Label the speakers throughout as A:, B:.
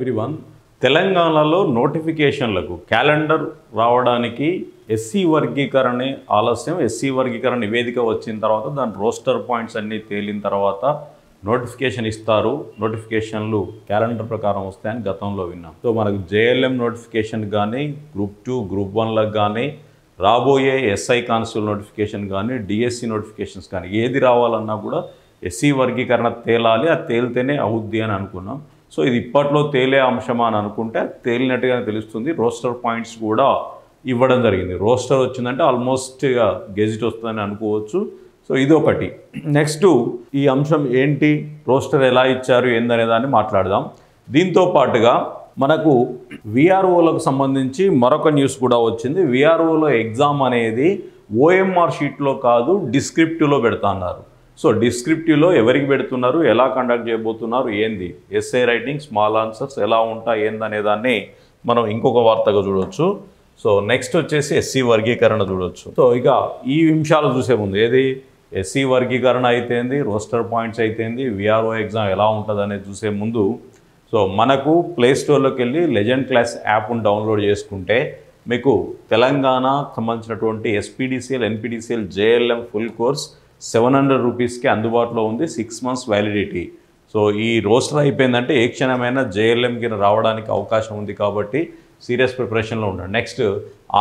A: Everyone. తెలంగాణలో నోటిఫికేషన్లకు calendar రావడానికి SC వర్గీకరణ ఆలస్యం. ఎస్సీ వర్గీకరణ నివేదిక వచ్చిన తర్వాత దాని రోస్టర్ పాయింట్స్ అన్నీ తేలిన తర్వాత నోటిఫికేషన్ ఇస్తారు. నోటిఫికేషన్లు క్యాలెండర్ ప్రకారం వస్తాయని గతంలో విన్నాం. సో మనకు జేఎల్ఎం నోటిఫికేషన్ కానీ, గ్రూప్ 2 గ్రూప్ 1లకు కానీ, రాబోయే ఎస్ఐ కానిస్టేబుల్ నోటిఫికేషన్ కానీ, డిఎస్సి నోటిఫికేషన్స్ కానీ ఏది రావాలన్నా కూడా ఎస్సీ వర్గీకరణ తేలాలి. అది తేలితేనే అవుద్ది అని అనుకున్నాం. సో ఇది ఇప్పట్లో తేలే అంశమా అని అనుకుంటే తేలినట్టుగానే తెలుస్తుంది. రోస్టర్ పాయింట్స్ కూడా ఇవ్వడం జరిగింది. రోస్టర్ వచ్చిందంటే ఆల్మోస్ట్ గెజిట్ వస్తుందని అనుకోవచ్చు. సో ఇది ఒకటి. నెక్స్ట్ ఈ అంశం ఏంటి, రోస్టర్ ఎలా ఇచ్చారు ఏందనే దాన్ని మాట్లాడదాం. దీంతో పాటుగా మనకు విఆర్ఓలకు సంబంధించి మరొక న్యూస్ కూడా వచ్చింది. విఆర్ఓలో ఎగ్జామ్ అనేది ఓఎంఆర్ షీట్లో కాదు, డిస్క్రిప్టివ్లో పెడతా అన్నారు. సో డిస్క్రిప్టివ్లో ఎవరికి పెడుతున్నారు, ఎలా కండక్ట్ చేయబోతున్నారు, ఏంది, ఎస్ఏ రైటింగ్, స్మాల్ ఆన్సర్స్ ఎలా ఉంటాయి ఏందనే దాన్ని మనం ఇంకొక వార్తగా చూడవచ్చు. సో నెక్స్ట్ వచ్చేసి ఎస్సీ వర్గీకరణ చూడవచ్చు. సో ఇక ఈ అంశాలు చూసే ముందు ఏది ఎస్సీ వర్గీకరణ అయితేంది, రోస్టర్ పాయింట్స్ అయితేంది, విఆర్ఓ ఎగ్జామ్ ఎలా ఉంటుంది అనేది చూసే ముందు సో మనకు ప్లేస్టోర్లోకి వెళ్ళి లెజెండ్ క్లాస్ యాప్ను డౌన్లోడ్ చేసుకుంటే మీకు తెలంగాణ సంబంధించినటువంటి SPDCL, NPDCL, JLM full course 700 రూపీస్కి అందుబాటులో ఉంది. 6 months వ్యాలిడిటీ. సో ఈ రోస్టర్ అయిపోయిందంటే ఏ క్షణమైనా జేఎల్ఎంకి రావడానికి అవకాశం ఉంది కాబట్టి సీరియస్ ప్రిపరేషన్లో ఉండండి. నెక్స్ట్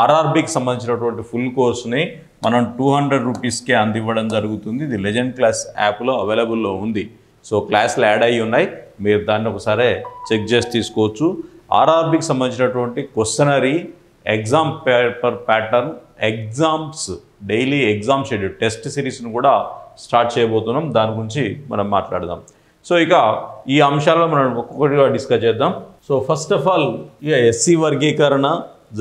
A: ఆర్ఆర్బీకి సంబంధించినటువంటి ఫుల్ కోర్స్ని మనం 200 రూపీస్కే అందివ్వడం జరుగుతుంది. ఇది లెజెండ్ క్లాస్ యాప్లో అవైలబుల్లో ఉంది. సో క్లాసులు యాడ్ అయ్యి ఉన్నాయి, మీరు దాన్ని ఒకసారి చెక్ చేసి తీసుకోవచ్చు. ఆర్ఆర్బీకి సంబంధించినటువంటి questionnaire, exam paper pattern, exams daily exam schedule, test సిరీస్ను కూడా స్టార్ట్ చేయబోతున్నాం. దాని గురించి మనం మాట్లాడదాం. సో ఇక ఈ అంశాలను మనం ఒక్కొక్కటిగా డిస్కస్ చేద్దాం. సో ఫస్ట్ ఆఫ్ ఆల్ ఇక ఎస్సీ వర్గీకరణ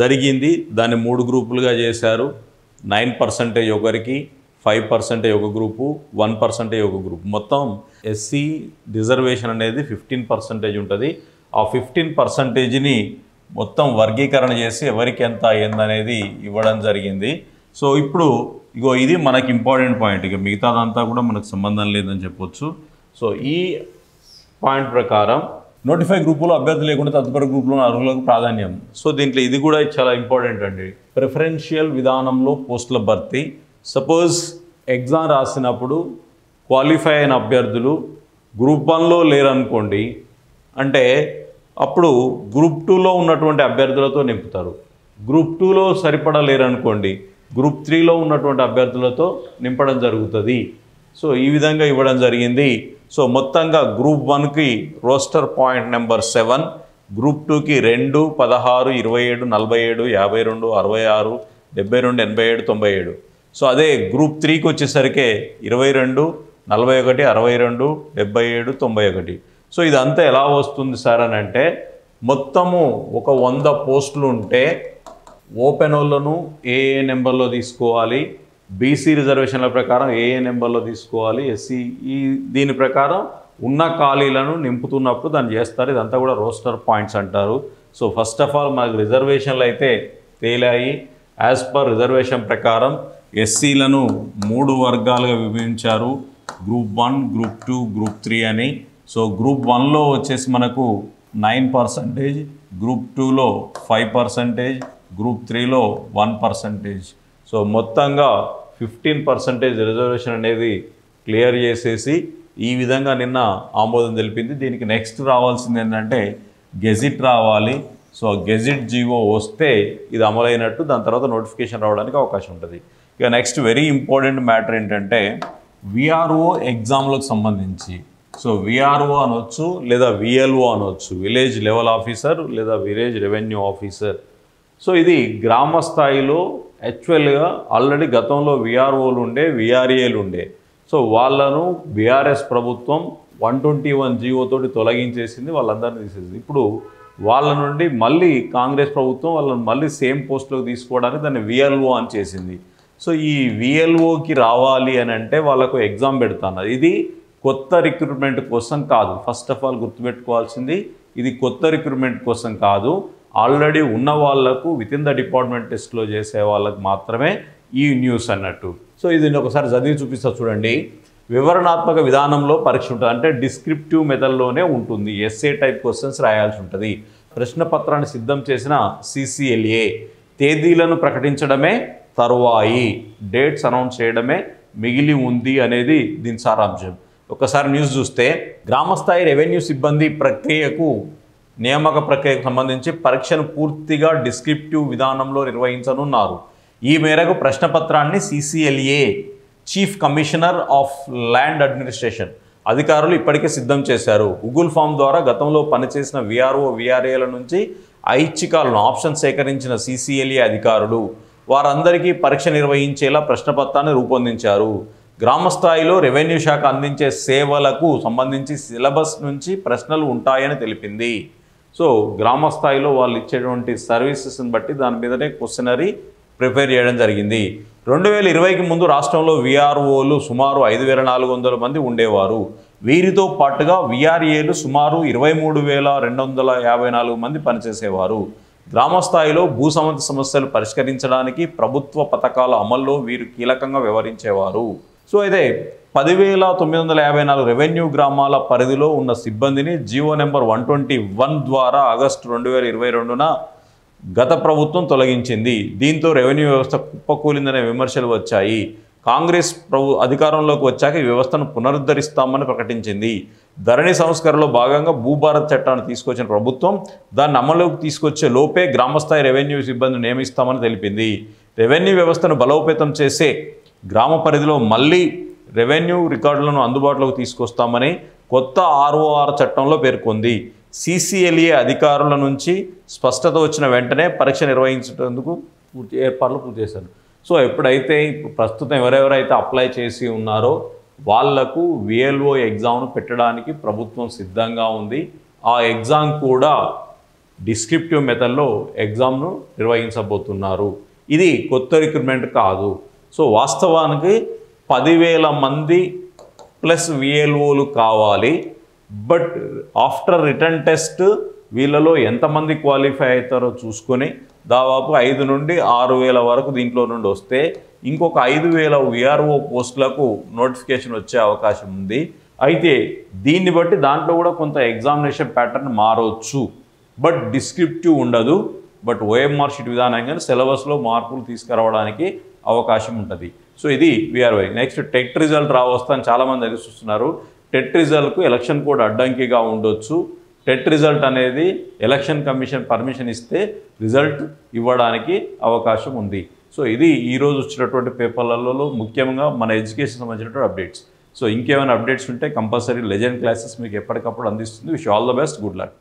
A: జరిగింది. దాన్ని 3 గ్రూపులుగా చేశారు. 9% ఒకరికి, 5% ఒక గ్రూపు, 1% ఒక గ్రూప్. మొత్తం ఎస్సీ రిజర్వేషన్ అనేది 15% ఉంటుంది. ఆ 15%ని మొత్తం వర్గీకరణ చేసి ఎవరికి ఎంత అయ్యిందనేది ఇవ్వడం జరిగింది. సో ఇప్పుడు ఇగో ఇది మనకి ఇంపార్టెంట్ పాయింట్. ఇక మిగతాదంతా కూడా మనకు సంబంధం లేదని చెప్పొచ్చు. సో ఈ పాయింట్ ప్రకారం నోటిఫై గ్రూపులో అభ్యర్థి లేకుండా తదుపరి గ్రూపులో అర్హులకు ప్రాధాన్యం. సో దీంట్లో ఇది కూడా చాలా ఇంపార్టెంట్ అండి. ప్రిఫరెన్షియల్ విధానంలో పోస్టుల భర్తీ. సపోజ్ ఎగ్జామ్ రాసినప్పుడు క్వాలిఫై అయిన అభ్యర్థులు గ్రూప్ 1లో లేరనుకోండి, అంటే అప్పుడు గ్రూప్ 2లో ఉన్నటువంటి అభ్యర్థులతో నింపుతారు. గ్రూప్ 2లో సరిపడలేరనుకోండి, గ్రూప్ 3లో ఉన్నటువంటి అభ్యర్థులతో నింపడం జరుగుతుంది. సో ఈ విధంగా ఇవ్వడం జరిగింది. సో మొత్తంగా గ్రూప్ 1కి రోస్టర్ పాయింట్ నెంబర్ 7, గ్రూప్ 2కి 2, 16, 27, 47, 52, 66, 72, 87, 97. సో అదే గ్రూప్ 3కి వచ్చేసరికి 22, 41, 62, 77, 91. సో ఇదంతా ఎలా వస్తుంది సార్ అని అంటే, మొత్తము ఒక 100 పోస్టులు ఉంటే ఓపెన్ వాళ్ళను ఏ నెంబర్లో తీసుకోవాలి, బీసీ రిజర్వేషన్ల ప్రకారం ఏ నెంబర్లో తీసుకోవాలి, ఎస్సీ దీని ప్రకారం ఉన్న ఖాళీలను నింపుతున్నప్పుడు దాన్ని చేస్తారు. ఇదంతా కూడా రోస్టర్ పాయింట్స్ అంటారు. సో ఫస్ట్ ఆఫ్ ఆల్ మనకు రిజర్వేషన్లు అయితే తేలాయి. యాజ్ పర్ రిజర్వేషన్ ప్రకారం ఎస్సీలను 3 వర్గాలుగా విభజించారు. గ్రూప్ 1, గ్రూప్ 2, గ్రూప్ 3 అని. సో గ్రూప్ 1లో వచ్చేసి మనకు 9%, గ్రూప్ 2లో 5%, గ్రూప్ 3లో 1%. సో మొత్తంగా 15% రిజర్వేషన్ అనేది క్లియర్ చేసేసి ఈ విధంగా నిన్న ఆమోదం తెలిపింది. దీనికి నెక్స్ట్ రావాల్సింది ఏంటంటే గెజిట్ రావాలి. సో గెజిట్ జీవో వస్తే ఇది అమలైనట్టు, దాని తర్వాత నోటిఫికేషన్ రావడానికి అవకాశం ఉంటుంది. ఇక నెక్స్ట్ వెరీ ఇంపార్టెంట్ మ్యాటర్ ఏంటంటే విఆర్ఓ ఎగ్జామ్లకు సంబంధించి. సో విఆర్ఓ అనొచ్చు లేదా విఎల్ఓ అనొచ్చు, విలేజ్ లెవెల్ ఆఫీసర్ లేదా విలేజ్ రెవెన్యూ ఆఫీసర్. సో ఇది గ్రామ స్థాయిలో యాక్చువల్గా ఆల్రెడీ గతంలో విఆర్ఓలు ఉండే, విఆర్ఏలు ఉండే. సో వాళ్ళను బీఆర్ఎస్ ప్రభుత్వం 121 జీవోతోటి తొలగించేసింది, వాళ్ళందరినీ తీసేసింది. ఇప్పుడు వాళ్ళ నుండి మళ్ళీ కాంగ్రెస్ ప్రభుత్వం వాళ్ళని మళ్ళీ సేమ్ పోస్టులోకి తీసుకోవడానికి దాన్ని విఎల్ఓ అని చేసింది. సో ఈ విఎల్ఓకి రావాలి అని అంటే వాళ్ళకు ఎగ్జామ్ పెడుతున్నారు. ఇది కొత్త రిక్రూట్మెంట్ కోసం కాదు. ఫస్ట్ ఆఫ్ ఆల్ గుర్తుపెట్టుకోవాల్సింది, ఇది కొత్త రిక్రూట్మెంట్ కోసం కాదు. ఆల్రెడీ ఉన్న వాళ్లకు వితిన్ ద డిపార్ట్మెంట్ టెస్ట్లో చేసే వాళ్ళకు మాత్రమే ఈ న్యూస్ అన్నట్టు. సో ఇది ఒకసారి చదివి చూపిస్తా చూడండి. వివరణాత్మక విధానంలో పరీక్ష ఉంటుంది, అంటే డిస్క్రిప్టివ్ మెథడ్లోనే ఉంటుంది. ఎస్ఏ టైప్ క్వశ్చన్స్ రాయాల్సి ఉంటుంది. ప్రశ్న పత్రాన్ని సిద్ధం చేసిన CCLA తేదీలను ప్రకటించడమే తరువాయి, డేట్స్ అనౌన్స్ చేయడమే మిగిలి ఉంది అనేది దీని సారాంశం. ఒకసారి న్యూస్ చూస్తే గ్రామస్థాయి రెవెన్యూ సిబ్బంది ప్రక్రియకు నియామక ప్రక్రియకు సంబంధించి పరీక్షను పూర్తిగా డిస్క్రిప్టివ్ విధానంలో నిర్వహించనున్నారు. ఈ మేరకు ప్రశ్నపత్రాన్ని CCLA chief commissioner of land administration అధికారులు ఇప్పటికే సిద్ధం చేశారు. గూగుల్ ఫామ్ ద్వారా గతంలో పనిచేసిన VRO VRAల నుంచి ఐచ్ఛికాలను ఆప్షన్ సేకరించిన CCLA అధికారులు వారందరికీ పరీక్ష నిర్వహించేలా ప్రశ్నపత్రాన్ని రూపొందించారు. గ్రామస్థాయిలో రెవెన్యూ శాఖ అందించే సేవలకు సంబంధించి సిలబస్ నుంచి ప్రశ్నలు ఉంటాయని తెలిపింది. సో గ్రామస్థాయిలో వాళ్ళు ఇచ్చేటువంటి సర్వీసెస్ని బట్టి దాని మీదనే క్వశ్చనరీ ప్రిపేర్ చేయడం జరిగింది. 2020కి ముందు రాష్ట్రంలో VROలు సుమారు 5400 మంది ఉండేవారు. వీరితో పాటుగా VRAలు సుమారు 23,254 మంది పనిచేసేవారు. గ్రామస్థాయిలో భూసంబంధ సమస్యలు పరిష్కరించడానికి ప్రభుత్వ పథకాల అమల్లో వీరు కీలకంగా వ్యవహరించేవారు. సో అయితే 10,954 రెవెన్యూ గ్రామాల పరిధిలో ఉన్న సిబ్బందిని జీవో నెంబర్ 121 ద్వారా ఆగస్టు 2022న గత ప్రభుత్వం తొలగించింది. దీంతో రెవెన్యూ వ్యవస్థ కుప్పకూలిందనే విమర్శలు వచ్చాయి. కాంగ్రెస్ అధికారంలోకి వచ్చాక ఈ వ్యవస్థను పునరుద్ధరిస్తామని ప్రకటించింది. ధరణి సంస్కరణలో భాగంగా భూభారత్ చట్టాన్ని తీసుకొచ్చిన ప్రభుత్వం దాన్ని అమలులోకి తీసుకొచ్చే లోపే గ్రామస్థాయి రెవెన్యూ సిబ్బందిని నియమిస్తామని తెలిపింది. రెవెన్యూ వ్యవస్థను బలోపేతం చేసే గ్రామ పరిధిలో మళ్ళీ రెవెన్యూ రికార్డులను అందుబాటులోకి తీసుకొస్తామని కొత్త ROR చట్టంలో పేర్కొంది. CCLA అధికారుల నుంచి స్పష్టత వచ్చిన వెంటనే పరీక్ష నిర్వహించేందుకు ఏర్పాట్లు పూర్తి చేశారు. సో ఎప్పుడైతే ప్రస్తుతం ఎవరెవరైతే అప్లై చేసి ఉన్నారో వాళ్లకు VLO ఎగ్జామ్ను పెట్టడానికి ప్రభుత్వం సిద్ధంగా ఉంది. ఆ ఎగ్జామ్ కూడా డిస్క్రిప్టివ్ మెథడ్లో ఎగ్జామ్ను నిర్వహించబోతున్నారు. ఇది కొత్త రిక్రూట్మెంట్ కాదు. సో వాస్తవానికి 10,000 మంది ప్లస్ VLOలు కావాలి. బట్ ఆఫ్టర్ రిటర్న్ టెస్ట్ వీళ్ళలో ఎంతమంది క్వాలిఫై అవుతారో చూసుకొని దాదాపు 5 నుండి 6,000 వరకు దీంట్లో నుండి వస్తే ఇంకొక 5,000 VRO పోస్టులకు నోటిఫికేషన్ వచ్చే అవకాశం ఉంది. అయితే దీన్ని బట్టి దాంట్లో కూడా కొంత ఎగ్జామినేషన్ ప్యాటర్న్ మారవచ్చు. బట్ డిస్క్రిప్టివ్ ఉండదు. బట్ OMR షీట్ విధానంగా సిలబస్లో మార్పులు తీసుకురావడానికి అవకాశం ఉంటుంది. సో ఇది VRO. నెక్స్ట్ టెట్ రిజల్ట్ రావస్తాను చాలామంది ఎదురు చూస్తున్నారు. టెట్ రిజల్ట్కు ఎలక్షన్ కోడ్ అడ్డంకిగా ఉండొచ్చు. టెట్ రిజల్ట్ అనేది ఎలక్షన్ కమిషన్ పర్మిషన్ ఇస్తే రిజల్ట్ ఇవ్వడానికి అవకాశం ఉంది. సో ఇది ఈరోజు వచ్చినటువంటి పేపర్లలో ముఖ్యంగా మన ఎడ్యుకేషన్ సంబంధించినటువంటి అప్డేట్స్. సో ఇంకేమైనా అప్డేట్స్ ఉంటే కంపల్సరీ లెజెండ్ క్లాసెస్ మీకు ఎప్పటికప్పుడు అందిస్తుంది. Wish all the best, good luck.